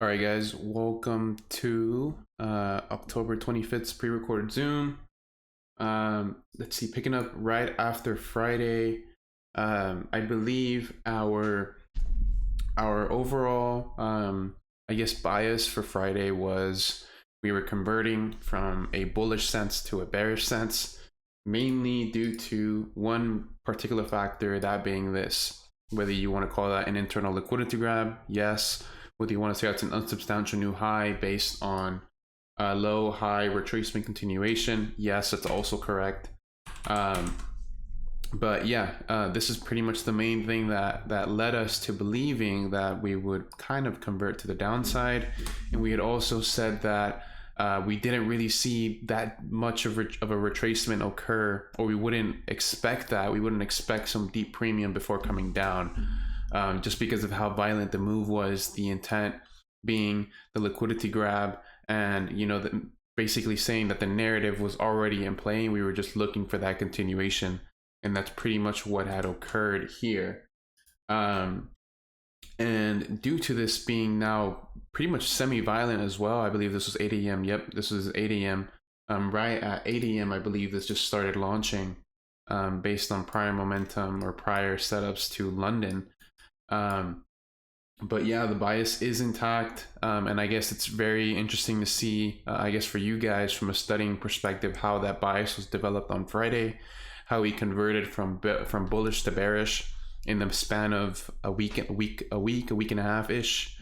All right, guys, welcome to October 25th's pre-recorded Zoom. Let's see, picking up right after Friday. I believe our overall, I guess, bias for Friday was we were converting from a bullish sense to a bearish sense, mainly due to one particular factor, that being this. Whether you want to call that an internal liquidity grab, yes. Whether you want to say that's an unsubstantial new high based on low high retracement continuation, yes, that's also correct. But yeah, this is pretty much the main thing that led us to believing that we would kind of convert to the downside. And we had also said that we didn't really see that much of a retracement occur, or we wouldn't expect that. We wouldn't expect some deep premium before coming down, just because of how violent the move was, the intent being the liquidity grab, and basically saying that the narrative was already in play. We were just looking for that continuation. And that's pretty much what had occurred here. And due to this being now pretty much semi-violent as well, I believe this was 8 a.m. Yep, this was 8 a.m. Right at 8 a.m. I believe this just started launching based on prior momentum or prior setups to London. But yeah, the bias is intact. And I guess it's very interesting to see, I guess for you guys from a studying perspective, how that bias was developed on Friday, how we converted from bullish to bearish in the span of a week and a half ish.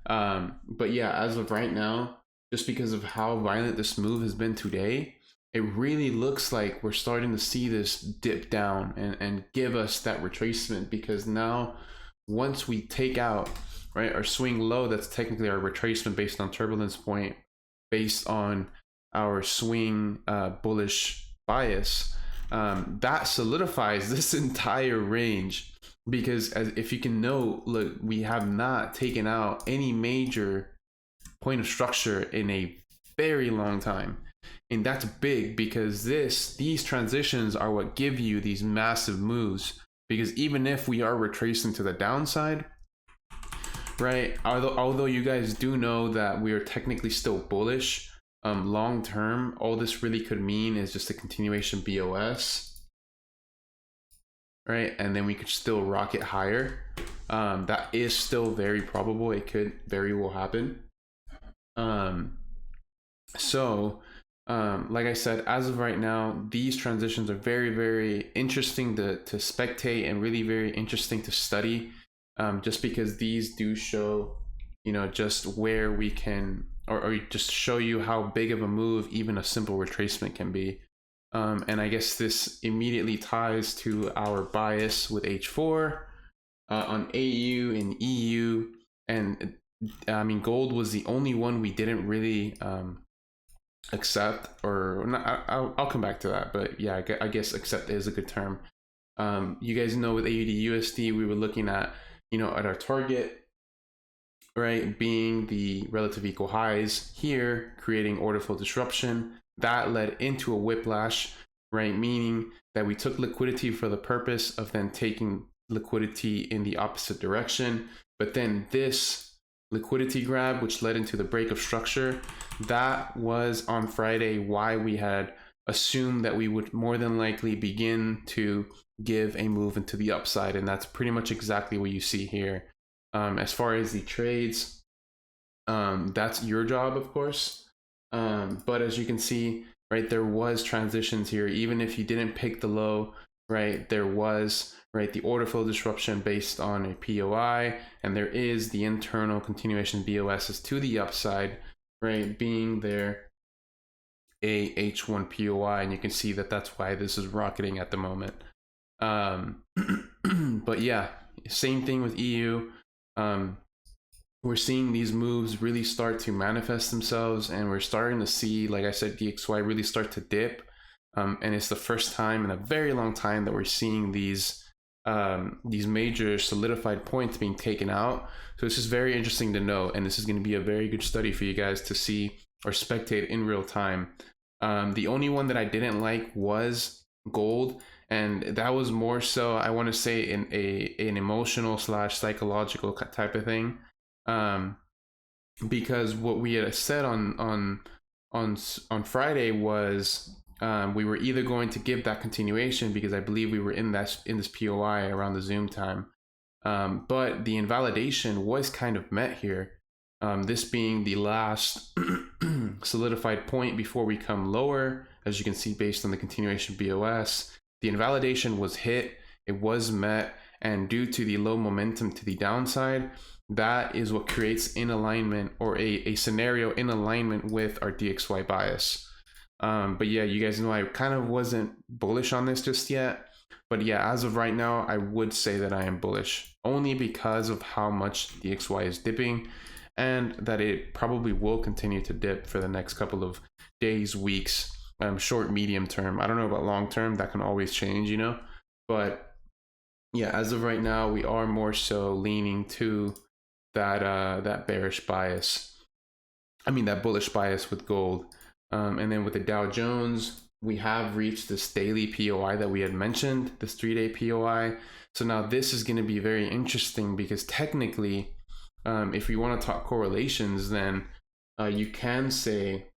But yeah, as of right now, just because of how violent this move has been today, it really looks like we're starting to see this dip down and give us that retracement, because now once we take out our swing low, that's technically our retracement based on turbulence point, based on our swing bullish bias, that solidifies this entire range. Because if you can note, look, we have not taken out any major point of structure in a very long time. And that's big, because these transitions are what give you these massive moves. Because even if we are retracing to the downside, right, although you guys do know that we are technically still bullish, long term, all this really could mean is just a continuation BOS, right? And then we could still rocket higher. That is still very probable. It could very well happen. Like I said, as of right now, these transitions are very, very interesting to spectate, and really very interesting to study, just because these do show, just where we can, or just show you how big of a move even a simple retracement can be. And I guess this immediately ties to our bias with H4 on AU and EU. And I mean, gold was the only one we didn't really accept, or not. I'll come back to that, but yeah, I guess accept is a good term. You guys know with AUDUSD, we were looking at, at our target, right, being the relative equal highs here, creating order flow disruption. That led into a whiplash, right, meaning that we took liquidity for the purpose of then taking liquidity in the opposite direction. But then this liquidity grab, which led into the break of structure, that was on Friday why we had assumed that we would more than likely begin to give a move into the upside. And that's pretty much exactly what you see here. As far as the trades, that's your job, of course. But as you can see, right, there was transitions here. Even if you didn't pick the low, right, there was, right, the order flow disruption based on a POI, and there is the internal continuation BOSs to the upside, right, being there a H1 POI, and you can see that that's why this is rocketing at the moment. But yeah, same thing with EU. We're seeing these moves really start to manifest themselves, and we're starting to see, like I said, DXY really start to dip. And it's the first time in a very long time that we're seeing these major solidified points being taken out. So this is very interesting to know, and this is going to be a very good study for you guys to see or spectate in real time. The only one that I didn't like was gold, and that was more so, I want to say, an emotional / psychological type of thing. because what we had said on Friday was we were either going to give that continuation, because I believe we were in this POI around the Zoom time, but the invalidation was kind of met here. This being the last solidified point before we come lower, as you can see based on the continuation BOS. The invalidation was hit, it was met, and due to the low momentum to the downside, that is what creates in alignment, or a scenario in alignment with our DXY bias. But yeah, you guys know I kind of wasn't bullish on this just yet. But yeah, as of right now, I would say that I am bullish, only because of how much DXY is dipping, and that it probably will continue to dip for the next couple of days, weeks, short, medium term. I don't know about long term, that can always change, you know. But yeah, as of right now, we are more so leaning to that bearish bias. I mean, that bullish bias with gold. And then with the Dow Jones, we have reached this daily POI that we had mentioned, this 3-day POI. So now this is going to be very interesting, because technically, if we want to talk correlations, then you can say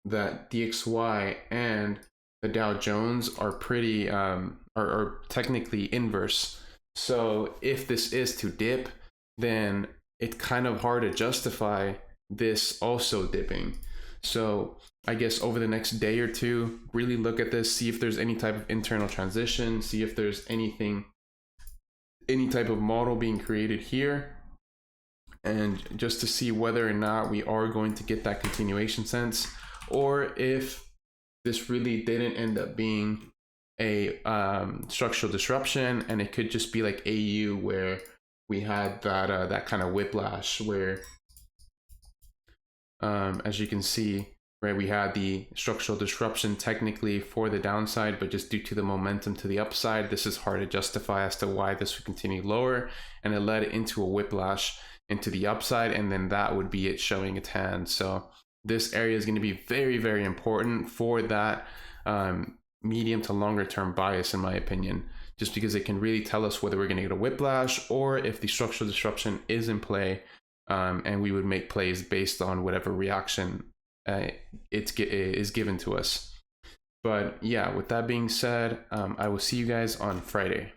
that DXY and the Dow Jones are pretty are technically inverse. So if this is to dip, then it's kind of hard to justify this also dipping. So I guess over the next day or two, really look at this, see if there's any type of internal transition, see if there's any type of model being created here, and just to see whether or not we are going to get that continuation sense, or if this really didn't end up being a structural disruption, and it could just be like AU, where we had that kind of whiplash, where as you can see, right, we had the structural disruption technically for the downside, but just due to the momentum to the upside, this is hard to justify as to why this would continue lower, and it led into a whiplash into the upside, and then that would be it showing its hand. So this area is going to be very, very important for that medium to longer term bias, in my opinion, just because it can really tell us whether we're going to get a whiplash, or if the structural disruption is in play, and we would make plays based on whatever reaction is given to us. But yeah, with that being said, I will see you guys on Friday.